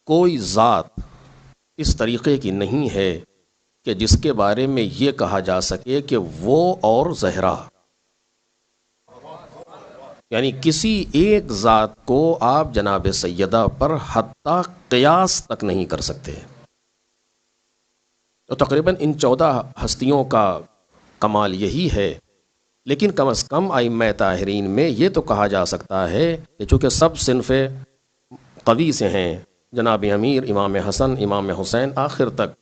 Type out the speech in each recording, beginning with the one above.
کوئی ذات اس طریقے کی نہیں ہے کہ جس کے بارے میں یہ کہا جا سکے کہ وہ اور زہرا، یعنی کسی ایک ذات کو آپ جناب سیدہ پر حتی قیاس تک نہیں کر سکتے. تو تقریباً ان 14 ہستیوں کا کمال یہی ہے. لیکن کم از کم ائمہ طاہرین میں یہ تو کہا جا سکتا ہے کہ چونکہ سب صنف قوی سے ہیں، جناب امیر، امام حسن، امام حسین آخر تک،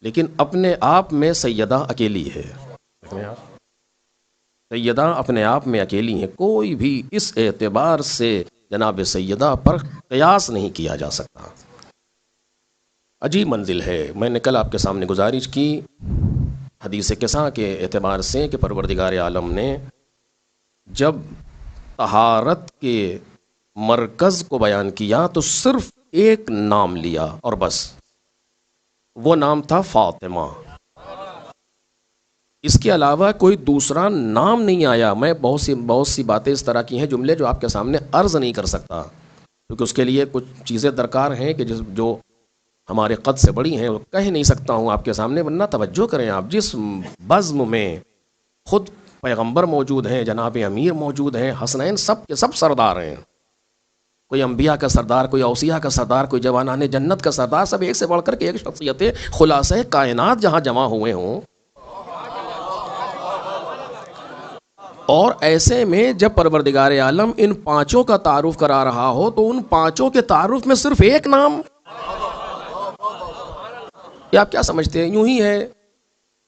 لیکن اپنے آپ میں سیدہ اکیلی ہے. سیدہ اپنے آپ میں اکیلی ہیں. کوئی بھی اس اعتبار سے جناب سیدہ پر قیاس نہیں کیا جا سکتا. عجیب منزل ہے. میں نے کل آپ کے سامنے گزارش کی حدیث قصہ کے اعتبار سے کہ پروردگار عالم نے جب طہارت کے مرکز کو بیان کیا تو صرف ایک نام لیا اور بس، وہ نام تھا فاطمہ. اس کے علاوہ کوئی دوسرا نام نہیں آیا. میں بہت سی باتیں اس طرح کی ہیں، جملے جو آپ کے سامنے عرض نہیں کر سکتا، کیونکہ اس کے لیے کچھ چیزیں درکار ہیں کہ جو ہمارے قد سے بڑی ہیں، وہ کہہ نہیں سکتا ہوں آپ کے سامنے. ورنہ توجہ کریں آپ، جس بزم میں خود پیغمبر موجود ہیں، جناب امیر موجود ہیں، حسنین سب کے سب سردار ہیں، کوئی انبیاء کا سردار، کوئی اوصیاء کا سردار، کوئی جوانان جنت کا سردار، سب ایک سے بڑھ کر کے ایک شخصیت خلاصہ کائنات جہاں جمع ہوئے ہوں. اور ایسے میں جب پروردگار عالم ان پانچوں کا تعارف کرا رہا ہو تو ان پانچوں کے تعارف میں صرف ایک نام، یہ آپ کیا سمجھتے ہیں؟ یوں ہی ہے.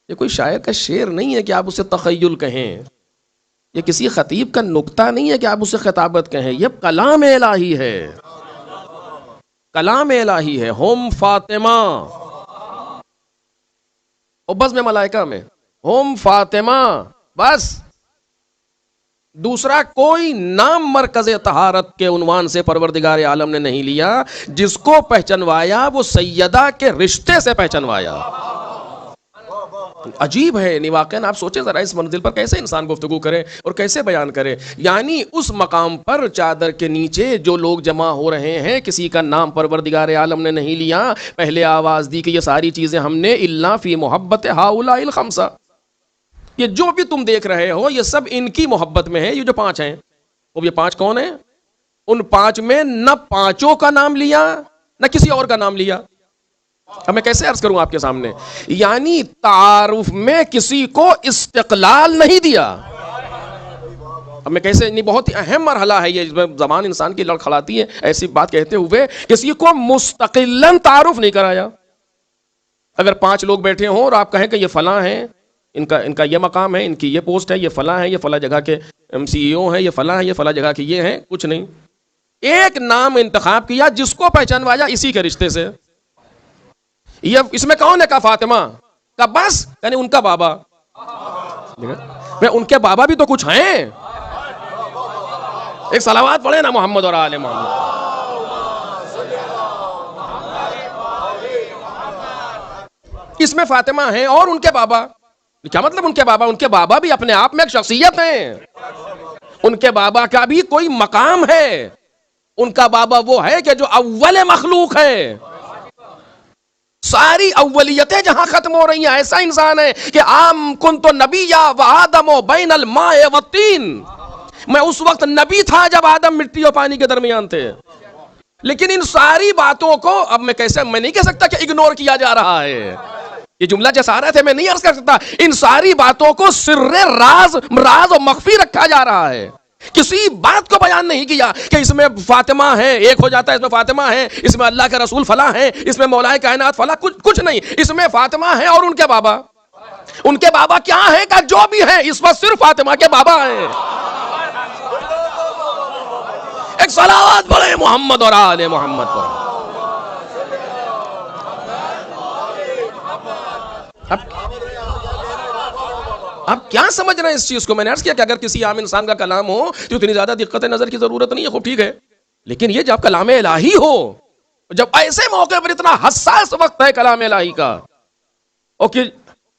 یہ کوئی شاعر کا شعر نہیں ہے کہ آپ اسے تخیل کہیں، یہ کسی خطیب کا نکتہ نہیں ہے کہ آپ اسے خطابت کہیں. یہ کلام الہی ہے، کلام الہی ہے. ہم فاطمہ، اور بس میں ملائکہ میں ہم فاطمہ، بس. دوسرا کوئی نام مرکز طہارت کے عنوان سے پروردگار عالم نے نہیں لیا. جس کو پہچنوایا وہ سیدہ کے رشتے سے پہچنوایا. عجیب ہے. واقعاً آپ سوچیں ذرا اس منزل پر کیسے انسان گفتگو کرے اور کیسے بیان کرے. یعنی اس مقام پر چادر کے نیچے جو لوگ جمع ہو رہے ہیں، کسی کا نام پروردگار عالم نے نہیں لیا. پہلے آواز دی کہ یہ ساری چیزیں ہم نے الا فی محبت ہؤلاء الخمسہ، یہ جو بھی تم دیکھ رہے ہو یہ سب ان کی محبت میں ہے. یہ جو 5 ہیں، وہ یہ 5 کون ہیں؟ ان 5 میں نہ پانچوں کا نام لیا نہ کسی اور کا نام لیا. اب میں کیسے عرض کروں آپ کے سامنے؟ یعنی تعارف میں کسی کو استقلال نہیں دیا. اب میں کیسے، نہیں، بہت ہی اہم مرحلہ ہے یہ، زبان انسان کی لڑکھڑاتی ہے ایسی بات کہتے ہوئے. کسی کو مستقلاً تعارف نہیں کرایا. اگر 5 لوگ بیٹھے ہوں اور آپ کہیں کہ یہ فلاں ہیں، ان کا یہ مقام ہے، ان کی یہ پوسٹ ہے، یہ فلاں ہے، یہ فلاں جگہ کے CEO ہیں، یہ فلاں ہے، یہ فلاں جگہ کے یہ ہیں، کچھ نہیں. ایک نام انتخاب کیا جس کو پہچانوایا اسی کے رشتے سے. یہ اس میں کون ہے؟ کا فاطمہ کا، بس. یعنی ان کا بابا، ان کے بابا بھی تو کچھ ہیں. ایک صلوات پڑھے نا محمد اور آل محمد. اس میں فاطمہ ہیں اور ان کے بابا. کیا مطلب ان کے بابا؟ ان کے بابا بھی اپنے آپ میں ایک شخصیت ہیں. ان کے بابا کا بھی کوئی مقام ہے. ان کا بابا وہ ہے کہ جو اول مخلوق ہے. ساری اولیتیں جہاں ختم ہو رہی ہیں، ایسا انسان ہے کہ عام کنت نبیا وآدم بین الماء والطین، میں اس وقت نبی تھا جب آدم مٹی اور پانی کے درمیان تھے. لیکن ان ساری باتوں کو اب میں نہیں کہہ سکتا کہ اگنور کیا جا رہا ہے. یہ جملہ جیسا آ رہا تھا میں نہیں عرض کر سکتا. ان ساری باتوں کو سر راز و مخفی رکھا جا رہا ہے. کسی بات کو بیان نہیں کیا کہ اس میں فاطمہ ہے، ایک ہو جاتا ہے اس میں فاطمہ ہے، اس میں اللہ کے رسول فلاں ہیں، اس میں مولا کائنات فلاں، کچھ نہیں. اس میں فاطمہ ہے اور ان کے بابا. ان کے بابا کیا ہیں کہ جو بھی ہیں اس وقت صرف فاطمہ کے بابا ہیں. ایک صلوات پڑھے محمد اور آل محمد پر. اب کیا سمجھ رہے ہیں اس چیز کو؟ میں نے عرض کیا کہ اگر کسی عام انسان کا کلام ہو تو اتنی زیادہ دقت نظر کی ضرورت نہیں ہے، خوب ٹھیک ہے. لیکن یہ جب کلام الہی ہو، جب ایسے موقع پر اتنا حساس وقت ہے کلام الہی کا، اور کہ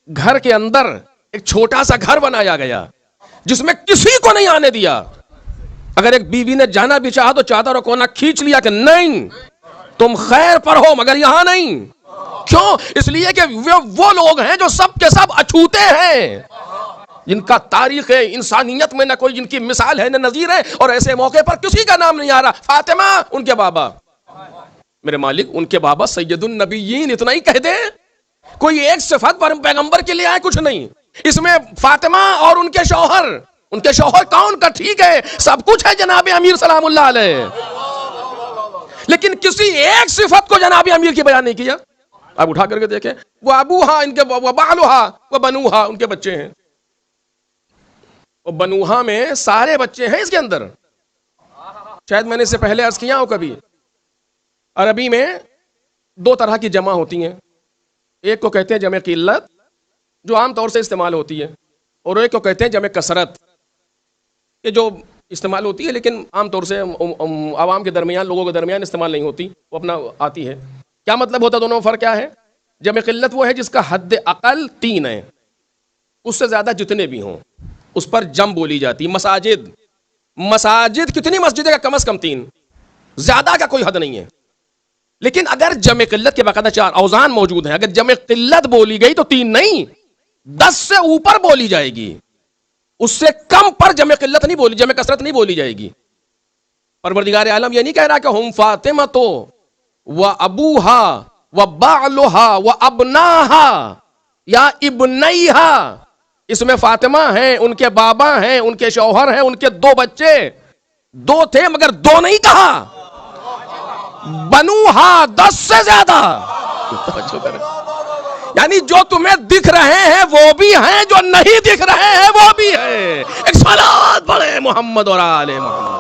گھر کے اندر ایک چھوٹا سا گھر بنایا گیا جس میں کسی کو نہیں آنے دیا. اگر ایک بیوی نے جانا بھی چاہا تو چادر و کونا کھینچ لیا کہ نہیں تم خیر پر ہو مگر یہاں نہیں. کیوں؟ اس لیے کہ وہ لوگ ہیں جو سب کے سب اچھوتے ہیں، جن کا تاریخ ہے انسانیت میں نہ کوئی جن کی مثال ہے نہ نظیر ہے، اور ایسے موقع پر کسی کا نام نہیں آ رہا. فاطمہ ان کے بابا، میرے مالک ان کے بابا سید النبیین، اتنا ہی کہہ دے. کوئی ایک صفت پر پیغمبر کے لیے آئے کچھ نہیں. اس میں فاطمہ اور ان کے شوہر کون کا ٹھیک ہے سب کچھ ہے جناب امیر سلام اللہ علیہ، لیکن کسی ایک صفت کو جناب امیر کی بیان نہیں کیا. آپ اٹھا کر کے دیکھیں، وہ ابوہا ان کے، وہ بالوہا، وہ بنوہا ان کے بچے ہیں. وہ بنوہا میں سارے بچے ہیں اس کے اندر. شاید میں نے اس سے پہلے عرض کیا ہو کبھی، عربی میں دو طرح کی جمع ہوتی ہیں. ایک کو کہتے ہیں جمع قلت جو عام طور سے استعمال ہوتی ہے، اور ایک کو کہتے ہیں جمع کثرت، یہ جو استعمال ہوتی ہے لیکن عام طور سے عوام کے درمیان، لوگوں کے درمیان استعمال نہیں ہوتی، وہ اپنا آتی ہے. کیا مطلب ہوتا ہے؟ دونوں فرق کیا ہے؟ جمع قلت وہ ہے جس کا حد اقل 3 ہے، اس سے زیادہ جتنے بھی ہوں اس پر جم بولی جاتی. مساجد کتنی مسجدیں کا؟ کم از کم 3، زیادہ کا کوئی حد نہیں ہے. لیکن اگر جمع قلت کے باقاعدہ 4 اوزان موجود ہیں، اگر جمع قلت بولی گئی تو 3 نہیں 10 سے اوپر بولی جائے گی، اس سے کم پر جمع قلت نہیں بولی، جمع کثرت نہیں بولی جائے گی. پروردگار عالم یہ نہیں کہہ رہا کہ ہم فاطمہ تو و ابوہا و بعلہا و ابناہا یا ابنیہا. اس میں فاطمہ ہیں، ان کے بابا ہیں، ان کے شوہر ہیں، ان کے 2 بچے، 2 تھے مگر 2 نہیں کہا. بنوہا 10 سے زیادہ. یعنی جو تمہیں دکھ رہے ہیں وہ بھی ہیں، جو نہیں دکھ رہے ہیں وہ بھی ہیں. ایک صلوات پڑھے محمد اور آل محمد.